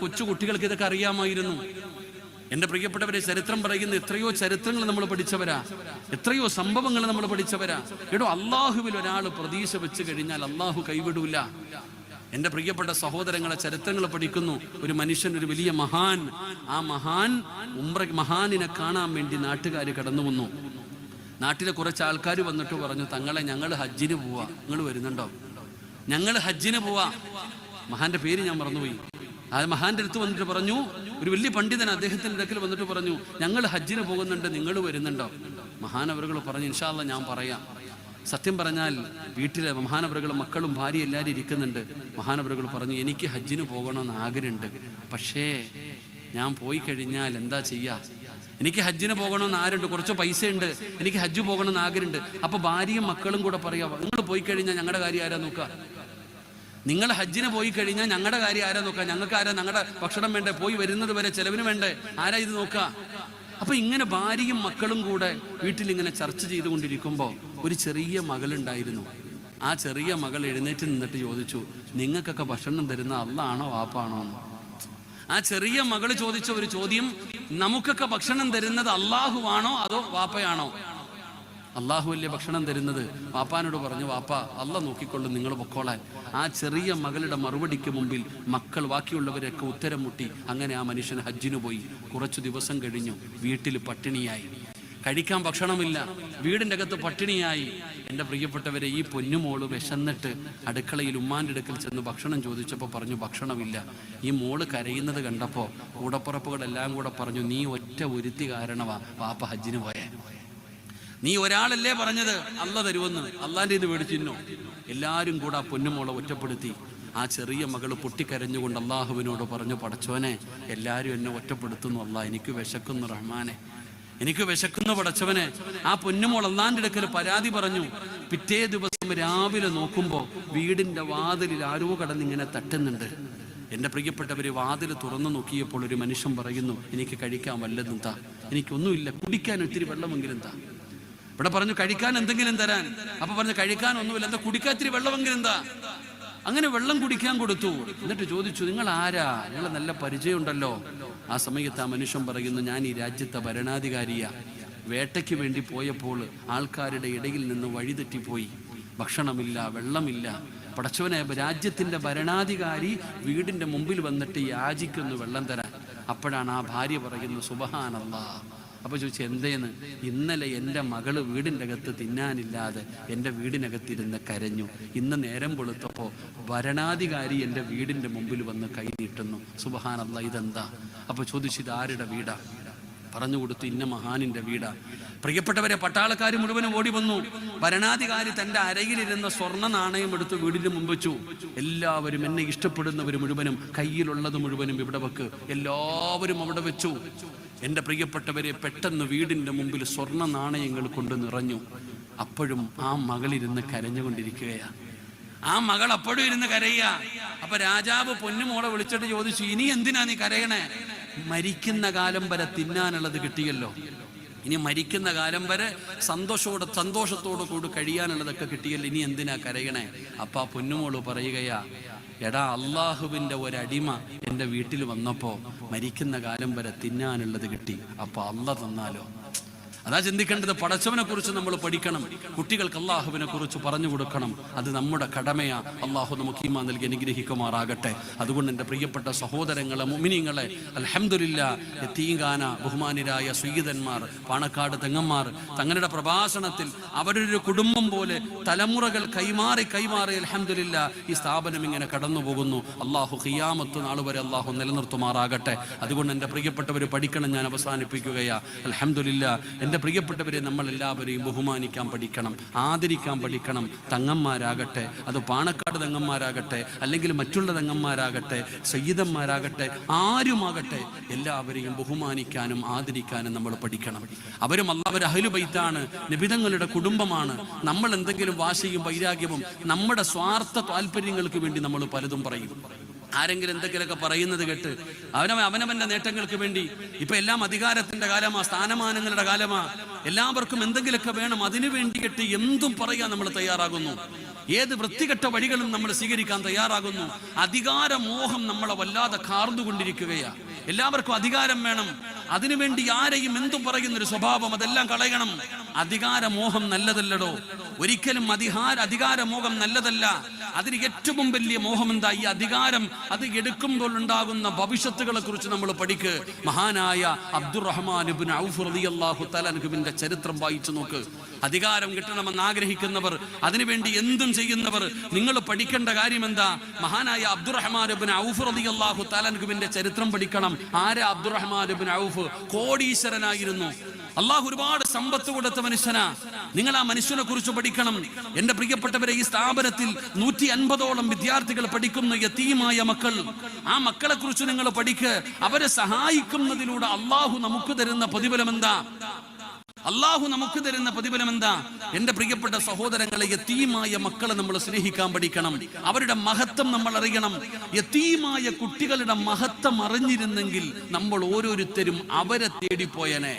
കൊച്ചു കുട്ടികൾക്ക് ഇതൊക്കെ അറിയാമായിരുന്നു. എൻ്റെ പ്രിയപ്പെട്ടവരെ, ചരിത്രം പറയുന്ന എത്രയോ ചരിത്രങ്ങൾ നമ്മൾ പഠിച്ചവരാ, എത്രയോ സംഭവങ്ങൾ നമ്മൾ പഠിച്ചവരാ. അള്ളാഹുവിൽ ഒരാൾ പ്രതീക്ഷ വെച്ച് കഴിഞ്ഞാൽ അള്ളാഹു കൈവിടൂല. എൻ്റെ പ്രിയപ്പെട്ട സഹോദരങ്ങളെ, ചരിത്രങ്ങൾ പഠിക്കുന്നു. ഒരു മനുഷ്യൻ, ഒരു വലിയ മഹാൻ, ആ മഹാനിനെ കാണാൻ വേണ്ടി നാട്ടുകാർ കടന്നു വന്നു. നാട്ടിലെ കുറച്ച് ആൾക്കാർ വന്നിട്ട് പറഞ്ഞു, തങ്ങളെ ഞങ്ങൾ ഹജ്ജിന് പോവാ, നിങ്ങൾ വരുന്നുണ്ടോ? ഞങ്ങൾ ഹജ്ജിന് പോവാ. മഹാന്റെ പേര് ഞാൻ മറന്നുപോയി. ആ മഹാന്റെ അടുത്ത് വന്നിട്ട് പറഞ്ഞു, ഒരു വലിയ പണ്ഡിതൻ അദ്ദേഹത്തിന്റെ അടുക്കൽ വന്നിട്ട് പറഞ്ഞു, ഞങ്ങൾ ഹജ്ജിന് പോകുന്നുണ്ട്, നിങ്ങൾ വരുന്നുണ്ടോ? മഹാനവറുകൾ പറഞ്ഞു, ഇൻഷാ അല്ലാഹ് ഞാൻ പറയാം. സത്യം പറഞ്ഞാൽ വീട്ടിലെ മഹാനവറുകൾ, മക്കളും ഭാര്യ എല്ലാവരും ഇരിക്കുന്നുണ്ട്. മഹാനവറുകൾ പറഞ്ഞു, എനിക്ക് ഹജ്ജിന് പോകണമെന്ന് ആഗ്രഹമുണ്ട്, പക്ഷേ ഞാൻ പോയി കഴിഞ്ഞാൽ എന്താ ചെയ്യാ? എനിക്ക് ഹജ്ജിന് പോകണമെന്ന് ആരുണ്ട്, കുറച്ച് പൈസ ഉണ്ട്, എനിക്ക് ഹജ്ജ് പോകണമെന്ന് ആഗ്രഹമുണ്ട്. അപ്പൊ ഭാര്യയും മക്കളും കൂടെ പറയാ, നിങ്ങൾ പോയി കഴിഞ്ഞാൽ ഞങ്ങളുടെ കാര്യം ആരാ നോക്കുക? നിങ്ങൾ ഹജ്ജിന് പോയി കഴിഞ്ഞാൽ ഞങ്ങളുടെ കാര്യം ആരാ നോക്കുക? ഞങ്ങൾക്ക് ആരാ? ഞങ്ങളുടെ ഭക്ഷണം വേണ്ടേ? പോയി വരുന്നത് വരെ ചെലവിന് വേണ്ടേ? ആരാ ഇത് നോക്കുക? അപ്പൊ ഇങ്ങനെ ഭാര്യയും മക്കളും കൂടെ വീട്ടിലിങ്ങനെ ചർച്ച ചെയ്തുകൊണ്ടിരിക്കുമ്പോൾ ഒരു ചെറിയ മകളുണ്ടായിരുന്നു. ആ ചെറിയ മകൾ എഴുന്നേറ്റ് നിന്നിട്ട് ചോദിച്ചു, നിങ്ങൾക്കൊക്കെ ഭക്ഷണം തരുന്ന അള്ളാണോ വാപ്പാണോ എന്ന്. ആ ചെറിയ മകൾ ചോദിച്ച ഒരു ചോദ്യം, നമുക്കൊക്കെ ഭക്ഷണം തരുന്നത് അള്ളാഹുവാണോ അതോ വാപ്പയാണോ? അള്ളാഹു അല്ലേ ഭക്ഷണം തരുന്നത്. വാപ്പാനോട് പറഞ്ഞു, വാപ്പ അള്ളാഹ് നോക്കിക്കൊള്ളും, നിങ്ങൾ പൊക്കോളാൻ. ആ ചെറിയ മകളുടെ മറുപടിക്ക് മുമ്പിൽ മക്കൾ ബാക്കിയുള്ളവരൊക്കെ ഉത്തരം മുട്ടി. അങ്ങനെ ആ മനുഷ്യൻ ഹജ്ജിന് പോയി. കുറച്ചു ദിവസം കഴിഞ്ഞു, വീട്ടിൽ പട്ടിണിയായി, കഴിക്കാൻ ഭക്ഷണമില്ല, വീടിൻ്റെ അകത്ത് പട്ടിണിയായി. എൻ്റെ പ്രിയപ്പെട്ടവരെ, ഈ പൊന്നുമോള് വിശന്നിട്ട് അടുക്കളയിൽ ഉമ്മാൻ്റെ അടുക്കൽ ചെന്ന് ഭക്ഷണം ചോദിച്ചപ്പോൾ പറഞ്ഞു, ഭക്ഷണമില്ല. ഈ മോള് കരയുന്നത് കണ്ടപ്പോൾ കൂടപ്പുറപ്പുകളെല്ലാം കൂടെ പറഞ്ഞു, നീ ഒറ്റ ഒരുത്തി കാരണമാ വാപ്പ ഹജ്ജിന് പോയേ. നീ ഒരാളല്ലേ പറഞ്ഞത് അള്ളാഹ് തരുമെന്ന്, അള്ളാൻ്റെ ഇത് മേടിച്ചിരുന്നോ? എല്ലാവരും കൂടെ ആ പൊന്നുമോളെ ഒറ്റപ്പെടുത്തി. ആ ചെറിയ മകള് പൊട്ടിക്കരഞ്ഞുകൊണ്ട് അള്ളാഹുവിനോട് പറഞ്ഞു, പടച്ചോനെ, എല്ലാവരും എന്നെ ഒറ്റപ്പെടുത്തുന്നു അള്ളാഹ്, എനിക്ക് വിശക്കുന്നു റഹ്മാനെ, എനിക്ക് വിശക്കുന്നു പടച്ചവനെ. ആ പൊന്നുമോൾ അള്ളാൻ്റെ അടുക്കൽ പരാതി പറഞ്ഞു. പിറ്റേ ദിവസം രാവിലെ നോക്കുമ്പോൾ വീടിൻ്റെ വാതിലിൽ ആരോ കടന്നിങ്ങനെ തട്ടുന്നുണ്ട്. എൻ്റെ പ്രിയപ്പെട്ടവര്, വാതിൽ തുറന്നു നോക്കിയപ്പോൾ ഒരു മനുഷ്യൻ പറയുന്നു, എനിക്ക് കഴിക്കാൻ വല്ലതും താ, എനിക്കൊന്നുമില്ല, കുടിക്കാൻ ഒത്തിരി വെള്ളമെങ്കിലും താ. ഇവിടെ പറഞ്ഞു കഴിക്കാൻ എന്തെങ്കിലും തരാൻ. അപ്പൊ പറഞ്ഞു കഴിക്കാൻ ഒന്നുമില്ല, എന്താ കുടിക്കാൻ ഇത്തിരി വെള്ളമെങ്കിലും എന്താ? അങ്ങനെ വെള്ളം കുടിക്കാൻ കൊടുത്തു. എന്നിട്ട് ചോദിച്ചു, നിങ്ങൾ ആരാ? നിങ്ങൾ നല്ല പരിചയമുണ്ടല്ലോ. ആ സമയത്ത് ആ മനുഷ്യൻ പറയുന്നു, ഞാൻ ഈ രാജ്യത്തെ ഭരണാധികാരിയാ. വേട്ടയ്ക്ക് വേണ്ടി പോയപ്പോൾ ആൾക്കാരുടെ ഇടയിൽ നിന്ന് വഴിതെറ്റിപ്പോയി, ഭക്ഷണമില്ല, വെള്ളമില്ല. പടച്ചവനെ, രാജ്യത്തിന്റെ ഭരണാധികാരി വീടിന്റെ മുമ്പിൽ വന്നിട്ട് യാചിക്കുന്നു വെള്ളം തരാൻ. അപ്പോഴാണ് ആ ഭാര്യ പറയുന്നു, സുബ്ഹാനല്ലാഹ്. അപ്പോൾ ചോദിച്ചു, എന്തേന്ന്? ഇന്നലെ എൻ്റെ മകള് വീടിൻ്റെ അകത്ത് തിന്നാനില്ലാതെ എൻ്റെ വീടിനകത്തിരുന്ന് കരഞ്ഞു. ഇന്ന് നേരം വെളുത്തപ്പോൾ ഭരണാധികാരി എൻ്റെ വീടിൻ്റെ മുമ്പിൽ വന്ന് കൈ നീട്ടുന്നു. സുബ്ഹാനല്ലാഹ്, ഇതെന്താ? അപ്പോൾ ചോദിച്ചു, ഇത് ആരുടെ വീടാ? പറഞ്ഞു കൊടുത്തു, ഇന്ന മഹാനിൻ്റെ വീടാ. പ്രിയപ്പെട്ടവരെ, പട്ടാളക്കാർ മുഴുവനും ഓടി വന്നു. ഭരണാധികാരി തൻ്റെ അരയിലിരുന്ന സ്വർണ്ണ നാണയം എടുത്ത് വീടിന് മുമ്പ് വെച്ചു. എല്ലാവരും, എന്നെ ഇഷ്ടപ്പെടുന്നവർ മുഴുവനും, കയ്യിലുള്ളത് മുഴുവനും ഇവിടെ വെക്ക്, എല്ലാവരും അവിടെ വെച്ചു. എൻ്റെ പ്രിയപ്പെട്ടവരെ, പെട്ടെന്ന് വീടിൻ്റെ മുമ്പിൽ സ്വർണ്ണ നാണയങ്ങൾ കൊണ്ട് നിറഞ്ഞു. അപ്പോഴും ആ മകളിരുന്ന് കരഞ്ഞുകൊണ്ടിരിക്കുകയാണ്. ആ മകൾ അപ്പോഴും ഇരുന്ന് കരയുക. അപ്പൊ രാജാവ് പൊന്നുമോളെ വിളിച്ചിട്ട് ചോദിച്ചു, ഇനി എന്തിനാ നീ കരയണേ? മരിക്കുന്ന കാലം വരെ തിന്നാനുള്ളത് കിട്ടിയല്ലോ, ഇനി മരിക്കുന്ന കാലം വരെ സന്തോഷത്തോടു കൂടി കഴിയാനുള്ളതൊക്കെ കിട്ടിയല്ലോ, ഇനി എന്തിനാ കരയണേ? അപ്പൊ ആ പൊന്നുമോള് പറയുകയാ, എടാ, അള്ളാഹുവിൻ്റെ ഒരടിമ എൻ്റെ വീട്ടിൽ വന്നപ്പോൾ മരിക്കുന്ന കാലം വരെ തിന്നാനുള്ളത് കിട്ടി. അപ്പൊ അള്ളാഹ് തന്നാലോ? അതാ ചിന്തിക്കേണ്ടത്. പടച്ചവനെ കുറിച്ച് നമ്മൾ പഠിക്കണം, കുട്ടികൾക്ക് അള്ളാഹുവിനെ കുറിച്ച് പറഞ്ഞു കൊടുക്കണം. അത് നമ്മുടെ കടമയാ. അള്ളാഹു നമുക്ക് ഈമാൻ നൽകി അനുഗ്രഹിക്കുമാറാകട്ടെ. അതുകൊണ്ട് എൻ്റെ പ്രിയപ്പെട്ട സഹോദരങ്ങളെ, മുഅ്മിനീങ്ങളെ, അൽഹംദുലില്ലാഹ്, യതീംഖാന ബഹുമാനിരായ സയ്യിദന്മാർ, പാണക്കാട് തെങ്ങന്മാർ തങ്ങളുടെ പ്രഭാഷണത്തിൽ അവരൊരു കുടുംബം പോലെ തലമുറകൾ കൈമാറി അൽഹംദുലില്ലാഹ് ഈ സ്ഥാപനം ഇങ്ങനെ കടന്നു പോകുന്നു. അള്ളാഹു ഖിയാമത്ത് നാൾ വരെ അള്ളാഹു നിലനിർത്തുമാറാകട്ടെ. അതുകൊണ്ട് എൻ്റെ പ്രിയപ്പെട്ടവർ പഠിക്കണം. ഞാൻ അവസാനിപ്പിക്കുകയാ. അൽഹംദുലില്ലാഹ്, എൻ്റെ പ്രിയപ്പെട്ടവരെ, നമ്മളെല്ലാവരെയും ബഹുമാനിക്കാൻ പഠിക്കണം, ആദരിക്കാൻ പഠിക്കണം. തങ്ങന്മാരാകട്ടെ, അത് പാണക്കാട് തങ്ങന്മാരാകട്ടെ, അല്ലെങ്കിൽ മറ്റുള്ള തങ്ങന്മാരാകട്ടെ, സയ്യിദന്മാരാകട്ടെ, ആരുമാകട്ടെ, എല്ലാവരെയും ബഹുമാനിക്കാനും ആദരിക്കാനും നമ്മൾ പഠിക്കണം. അവരും അവർ അഹ്ലു ബൈത്താണ്, നബിതങ്ങളുടെ കുടുംബമാണ്. നമ്മൾ എന്തെങ്കിലും വാശിയും വൈരാഗ്യവും നമ്മുടെ സ്വാർത്ഥ താല്പര്യങ്ങൾക്ക് വേണ്ടി നമ്മൾ പലതും പറയും. ആരെങ്കിലും എന്തെങ്കിലുമൊക്കെ പറയുന്നത് കേട്ട് അവനവന്റെ നേട്ടങ്ങൾക്ക് വേണ്ടി ഇപ്പൊ എല്ലാം അധികാരത്തിന്റെ കാലമാ, സ്ഥാനമാനങ്ങളുടെ കാലമാ, എല്ലാവർക്കും എന്തെങ്കിലുമൊക്കെ വേണം, അതിനു വേണ്ടിയിട്ട് എന്തും പറയാൻ നമ്മൾ തയ്യാറാകുന്നു. ഏത് വൃത്തികെട്ട വഴികളും നമ്മൾ സ്വീകരിക്കാൻ തയ്യാറാകുന്നു. അധികാരമോഹം നമ്മളെ വല്ലാതെ കാർന്നുകൊണ്ടിരിക്കുകയാ. എല്ലാവർക്കും അധികാരം വേണം, അതിനുവേണ്ടി ആരെയും എന്തും പറയുന്നൊരു സ്വഭാവം, അതെല്ലാം കളയണം. അധികാരമോഹം നല്ലതല്ലടോ, ഒരിക്കലും അധികാരമോഹം നല്ലതല്ല. അതിന് ഏറ്റവും വലിയ മോഹം എന്താ? ഈ അധികാരം അത് എടുക്കുമ്പോൾ ഉണ്ടാകുന്ന ഭവിഷ്യത്തുകളെ കുറിച്ച് നമ്മൾ പഠിക്ക്. മഹാനായ അബ്ദുറഹ്മാൻ ഇബ്നു ഔഫ് റളിയല്ലാഹു തആല അൻഹുവിന്റെ ചരിത്രം വായിച്ചു നോക്ക്. അധികാരം കിട്ടണമെന്ന് ആഗ്രഹിക്കുന്നവർ, അതിനുവേണ്ടി എന്തും ചെയ്യുന്നവർ, നിങ്ങൾ പഠിക്കേണ്ട കാര്യം എന്താ? മഹാനായ അബ്ദുറഹ്മാൻ ഇബ്നു ഔഫ് റളിയല്ലാഹു തആല അൻഹുവിന്റെ ചരിത്രം പഠിക്കണം. ആരാ അബ്ദുറഹ്മാൻ ഇബ്നു ഔഫ്? കോടീശ്വരനായിരുന്നു. അള്ളാഹു ഒരുപാട് സമ്പത്ത് കൊടുത്ത മനുഷ്യനാ. നിങ്ങൾ ആ മനുഷ്യനെ കുറിച്ച് പഠിക്കണം. എന്റെ പ്രിയപ്പെട്ടവരെ, ഈ സ്ഥാപനത്തിൽ 150ഓളം വിദ്യാർത്ഥികൾ പഠിക്കുന്ന യതീമായ മക്കൾ, ആ മക്കളെ കുറിച്ച് നിങ്ങൾ പഠിക്ക്. അവരെ സഹായിക്കുന്നതിലൂടെ അള്ളാഹു നമുക്ക് തരുന്ന പ്രതിഫലം എന്താ? അള്ളാഹു നമുക്ക് തരുന്ന പ്രതിഫലം എന്താ? എന്റെ പ്രിയപ്പെട്ട സഹോദരങ്ങളെ, യതീമായ മക്കളെ നമ്മൾ സ്നേഹിക്കാൻ പഠിക്കണം. അവരുടെ മഹത്വം നമ്മൾ അറിയണം. യതീമായ കുട്ടികളുടെ മഹത്വം അറിഞ്ഞിരുന്നെങ്കിൽ നമ്മൾ ഓരോരുത്തരും അവരെ തേടിപ്പോയനെ.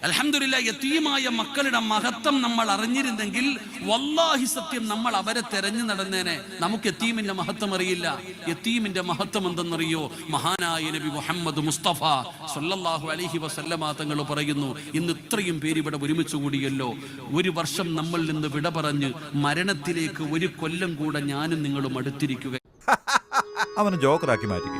അൽഹംദുലില്ലാഹ്, യതീമായ മക്കളുടെ മഹത്വം നമ്മൾ അറിഞ്ഞിരുന്നെങ്കിൽ വല്ലാഹി സത്യം നമ്മൾ അവരെ തെരഞ്ഞു നടന്നേനെ. നമുക്ക് യതീമിന്റെ മഹത്വം അറിയില്ല. യതീമിന്റെ മഹത്വം എന്തെന്നറിയോ? മഹാനായ നബി മുഹമ്മദ് മുസ്തഫ സല്ലല്ലാഹു അലൈഹി വസല്ലമ തങ്ങൾ പറയുന്നു, ഇന്ന് ഇത്രയും പേര് ഇവിടെ ഒരുമിച്ച് കൂടിയല്ലോ, ഒരു വർഷം നമ്മളിൽ നിന്ന് വിട പറഞ്ഞ് മരണത്തിലേക്ക് ഒരു കൊല്ലം കൂടെ ഞാനും നിങ്ങളും അടുത്തിരിക്കുക. അവനെ ജോക്കറാക്കി മാറ്റുക.